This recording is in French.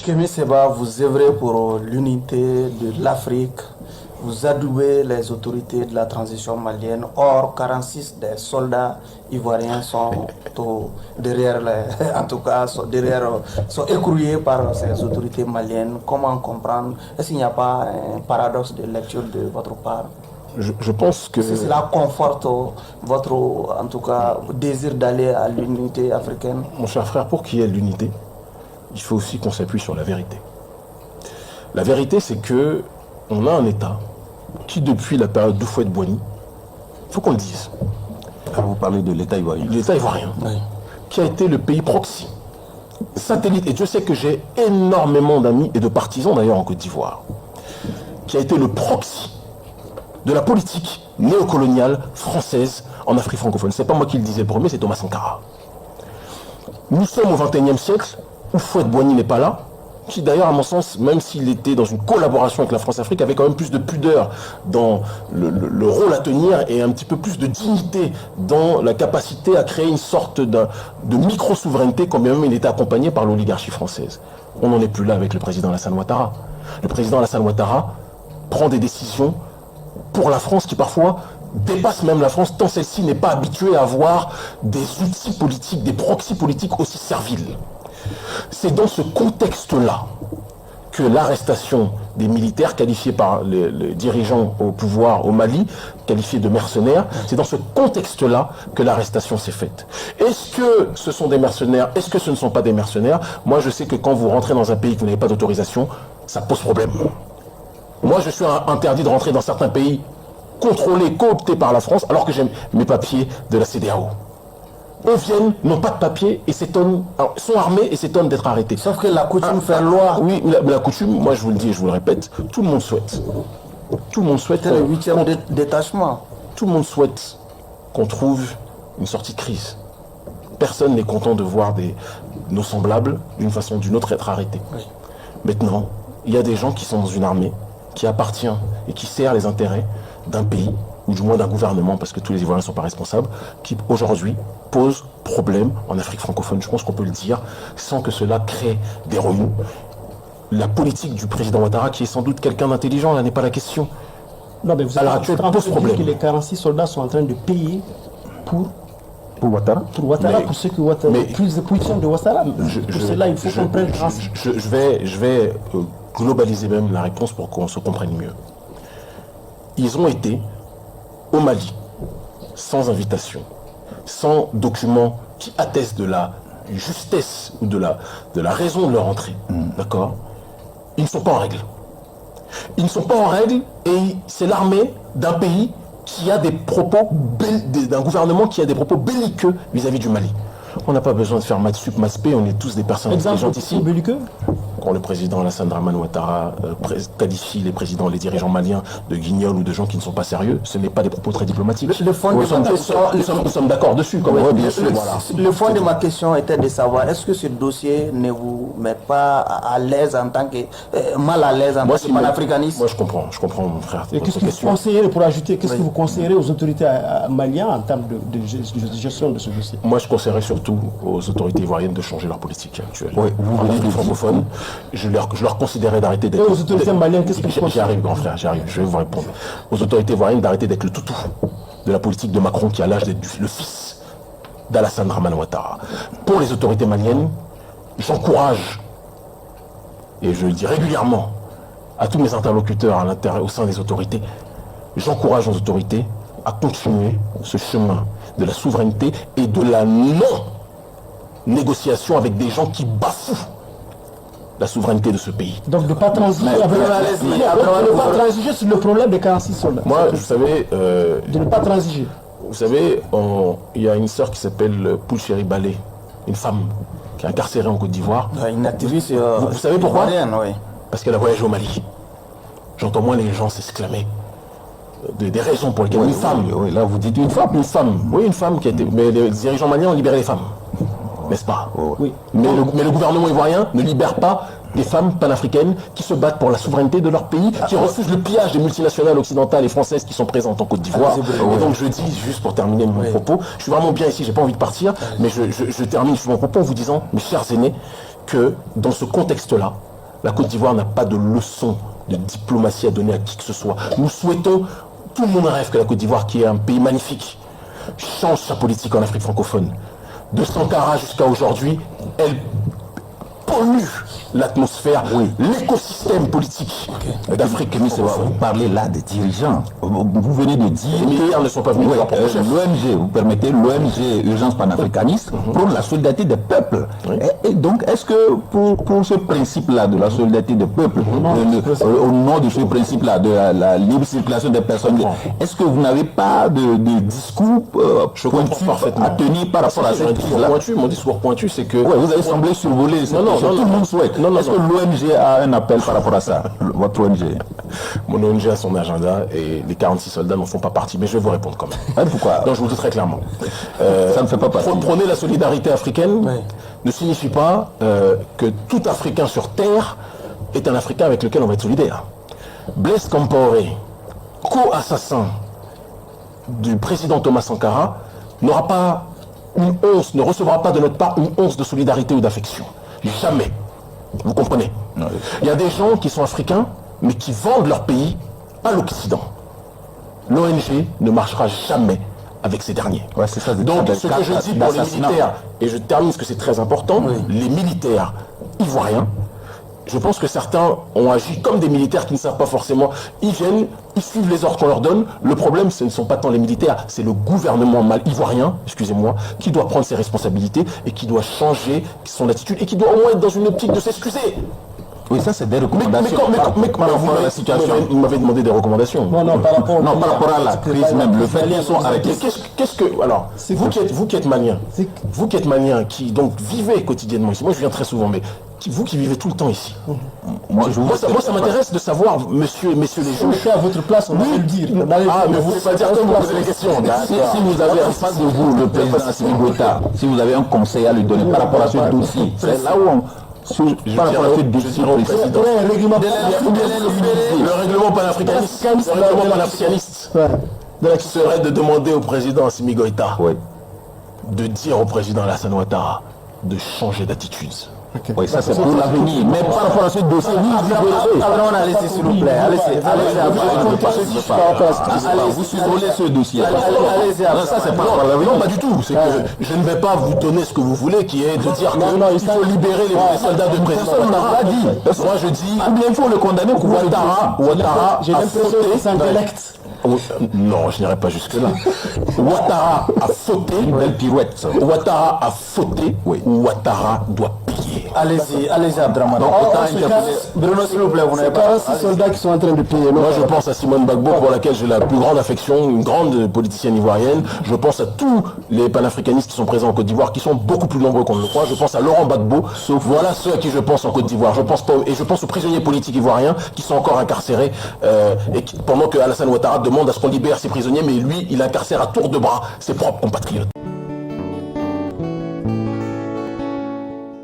Kémy Séba, vous œuvrez pour l'unité de l'Afrique, vous adoubez les autorités de la transition malienne. Or, 46 des soldats ivoiriens sont derrière, en tout cas, sont écrouillés par ces autorités maliennes. Comment comprendre? Est-ce qu'il n'y a pas un paradoxe de lecture de votre part? Je pense que... Si cela conforte votre, en tout cas, désir d'aller à l'unité africaine. Mon cher frère, pour qu'il y ait l'unité, il faut aussi qu'on s'appuie sur la vérité. La vérité, c'est que on a un État qui, depuis la période d'Houphouët-Boigny, il faut qu'on le dise. Vous parlez de l'État ivoirien. L'État ivoirien, Oui. qui a été le pays proxy, satellite, et Dieu sait que j'ai énormément d'amis et de partisans d'ailleurs en Côte d'Ivoire, qui a été le proxy de la politique néocoloniale française en Afrique francophone. C'est pas moi qui le disais le premier, c'est Thomas Sankara. Nous sommes au XXIe siècle, Houphouët-Boigny n'est pas là, qui d'ailleurs, à mon sens, même s'il était dans une collaboration avec la France-Afrique, avait quand même plus de pudeur dans le rôle à tenir et un petit peu plus de dignité dans la capacité à créer une sorte de micro-souveraineté, quand même il était accompagné par l'oligarchie française. On n'en est plus là avec le président Alassane Ouattara. Le président Alassane Ouattara prend des décisions pour la France qui parfois dépassent même la France, tant celle-ci n'est pas habituée à avoir des outils politiques, des proxys politiques aussi serviles. C'est dans ce contexte-là que l'arrestation des militaires qualifiés par les dirigeants au pouvoir au Mali, qualifiés de mercenaires, c'est dans ce contexte-là que l'arrestation s'est faite. Est-ce que ce sont des mercenaires? Est-ce que ce ne sont pas des mercenaires? Moi, je sais que quand vous rentrez dans un pays que vous n'avez pas d'autorisation, ça pose problème. Moi, je suis interdit de rentrer dans certains pays contrôlés, cooptés par la France, alors que j'ai mes papiers de la CEDEAO. Eux viennent, n'ont pas de papier et s'étonnent, sont armés et s'étonnent d'être arrêtés. Sauf que la coutume fait loi. Oui, la coutume, moi je vous le dis et je vous le répète, tout le monde souhaite. Tout le monde souhaite. C'est le 8e détachement. Tout le monde souhaite qu'on trouve une sortie de crise. Personne n'est content de voir nos semblables, d'une façon ou d'une autre, être arrêtés. Oui. Maintenant, il y a des gens qui sont dans une armée, qui appartient et qui sert les intérêts d'un pays, ou du moins d'un gouvernement, parce que tous les Ivoiriens ne sont pas responsables, qui aujourd'hui pose problème en Afrique francophone. Je pense qu'on peut le dire, sans que cela crée des remous. La politique du président Ouattara, qui est sans doute quelqu'un d'intelligent, là n'est pas la question. Non, mais vous Alors, êtes en train pose de dire problème. que les 46 soldats sont en train de payer pour Ouattara. Ouattara, Mais- pour ce que Ouattara, mais- plus de position de Ouattara. Pour cela, il faut qu'on prenne grâce. Je vais globaliser même la réponse pour qu'on se comprenne mieux. Ils ont été au Mali, sans invitation, sans document qui atteste de la justesse ou de la raison de leur entrée. D'accord? Ils ne sont pas en règle. Ils ne sont pas en règle et c'est l'armée d'un pays qui a des propos, d'un gouvernement qui a des propos belliqueux vis-à-vis du Mali. On n'a pas besoin de faire maths sup, maths p, on est tous des personnes Exemple, intelligentes ici. belliqueux. Quand le président Alassane Dramane Ouattara qualifie les dirigeants maliens de guignols ou de gens qui ne sont pas sérieux, ce n'est pas des propos très diplomatiques. Le fond de ma question- Nous sommes d'accord dessus, quand même. Ouais, bien sûr, Voilà. Le fond de ma question était de savoir, est-ce que ce dossier ne vous met pas à l'aise en tant que mal à l'aise en tant que panafricaniste? Moi, je comprends, mon frère. Et votre qu'est-ce que vous question. conseillerez, pour ajouter, qu'est-ce Oui. que vous conseillerez aux autorités maliennes en termes de gestion de ce dossier? Moi, je conseillerais surtout aux autorités ivoiriennes de changer leur politique actuelle. Oui, vous en venez Afrique de dire. francophone, je leur conseillerais d'arrêter d'être... Et aux autorités maliennes, qu'est-ce que vous J'y conseillez? arrive, grand frère, j'y arrive, je vais vous répondre. Aux autorités ivoiriennes d'arrêter d'être le toutou de la politique de Macron qui a l'âge d'être le fils d'Alassane Dramane Ouattara. Pour les autorités maliennes, j'encourage, et je le dis régulièrement à tous mes interlocuteurs au sein des autorités, j'encourage nos autorités à continuer ce chemin de la souveraineté et de la non-négociation avec des gens qui bafouent la souveraineté de ce pays. Donc de ne pas transiger sur le problème des 46 soldats. Moi, vous savez, De ne pas transiger. il y a une sœur qui s'appelle Poulchéri Balé, une femme qui est incarcérée en Côte d'Ivoire, Une activiste. Vous savez pourquoi? ivoirienne, oui. parce qu'elle a voyagé au Mali. J'entends moins les gens s'exclamer des raisons pour lesquelles une femme, Oui, là, vous dites une femme. une femme qui a été... Mais les dirigeants maliens ont libéré les femmes, n'est-ce pas? Oui. Mais le gouvernement ivoirien ne libère pas des femmes panafricaines qui se battent pour la souveraineté de leur pays, qui refusent le pillage des multinationales occidentales et françaises qui sont présentes en Côte d'Ivoire. Et donc je dis, juste pour terminer mon propos, je suis vraiment bien ici, j'ai pas envie de partir, mais je termine mon propos en vous disant, mes chers aînés, que dans ce contexte-là, La Côte d'Ivoire n'a pas de leçon de diplomatie à donner à qui que ce soit. Nous souhaitons, tout le monde rêve que la Côte d'Ivoire, qui est un pays magnifique, change sa politique en Afrique francophone. De Sankara jusqu'à aujourd'hui, elle pollue l'atmosphère, l'écosystème politique d'Afrique. Mais vous parlez là des dirigeants. Vous venez de dire... Les militaires ne sont pas venus voir pour le chef. L'ONG, vous permettez, l'ONG Urgence panafricaniste prône la solidarité des peuples. Et donc, est-ce que pour ce principe-là de la solidarité des peuples, au nom de ce principe-là de la libre circulation des personnes, est-ce que vous n'avez pas de discours pointu à tenir par rapport à cette crise-là? Mon discours pointu, c'est que... Vous avez semblé survoler tout le monde souhaite. Est-ce que l'ONG a un appel par rapport à ça, votre ONG? Mon ONG a son agenda et les 46 soldats n'en font pas partie, mais je vais vous répondre quand même. Pourquoi? Non, je vous le dis très clairement. Ça ne fait pas partie. Prôner la solidarité africaine ne signifie pas que tout Africain sur Terre est un Africain avec lequel on va être solidaire. Blaise Compaoré, co-assassin du président Thomas Sankara, n'aura pas une once, ne recevra pas de notre part une once de solidarité ou d'affection. Jamais. Vous comprenez? Il y a des gens qui sont africains, mais qui vendent leur pays à l'Occident. L'ONG ne marchera jamais avec ces derniers. C'est ça, donc, ce que je dis pour les militaires, et je termine parce que c'est très important, les militaires ivoiriens, je pense que certains ont agi comme des militaires qui ne savent pas forcément. Ils viennent, ils suivent les ordres qu'on leur donne. Le problème, ce ne sont pas tant les militaires, c'est le gouvernement ivoirien, excusez-moi, qui doit prendre ses responsabilités et qui doit changer son attitude et qui doit au moins être dans une optique de s'excuser. Oui, ça c'est des recommandations. Mais par rapport à la situation, vous m'avez demandé des recommandations. Non, par rapport à la crise même, le fait qu'ils sont arrêtés. Qu'est-ce que... Alors, vous qui êtes malien, qui donc vivez quotidiennement ici, moi je viens très souvent, mais vous qui vivez tout le temps ici, moi ça m'intéresse de savoir, messieurs les juges... Si on était à votre place, on va le dire. Mais vous ne voulez pas dire comme vous posez les questions. Si vous avez en face de vous le président Assimi Goïta, si vous avez un conseil à lui donner par rapport à ce dossier, c'est là où on... Par rapport à ce dossier président. Le règlement panafricaniste serait de demander au président Assimi Goïta de dire au président Alassane Ouattara de changer d'attitude. Oui, ça c'est pour l'avenir. Mais par rapport à ce dossier, allez-y s'il vous plaît. Vous survolez ce dossier. Ça c'est pas non, pas du tout. C'est que je ne vais pas vous donner ce que vous voulez, qui est de dire qu'il faut libérer les soldats de président. Personne n'a pas dit. Moi je dis, ou bien il faut le condamner pour Ouattara j'ai l'impression que c'est un dialecte. Non, je n'irai pas jusque-là. Ouattara a fauté. Belle pirouette. Ouattara a fauté. Ouattara doit payer. Allez-y, Abdraman. Donc, Bruno, s'il vous plaît, vous n'avez pas... 46 soldats qui sont en train de payer. Moi, je pense à Simone Gbagbo, pour laquelle j'ai la plus grande affection, une grande politicienne ivoirienne. Je pense à tous les panafricanistes qui sont présents en Côte d'Ivoire, qui sont beaucoup plus nombreux qu'on ne le croit. Je pense à Laurent Gbagbo. Voilà ceux à qui je pense en Côte d'Ivoire. Je pense aux prisonniers politiques ivoiriens qui sont encore incarcérés pendant que Alassane Ouattara demande à ce qu'on libère ses prisonniers, mais lui, il incarcère à tour de bras ses propres compatriotes.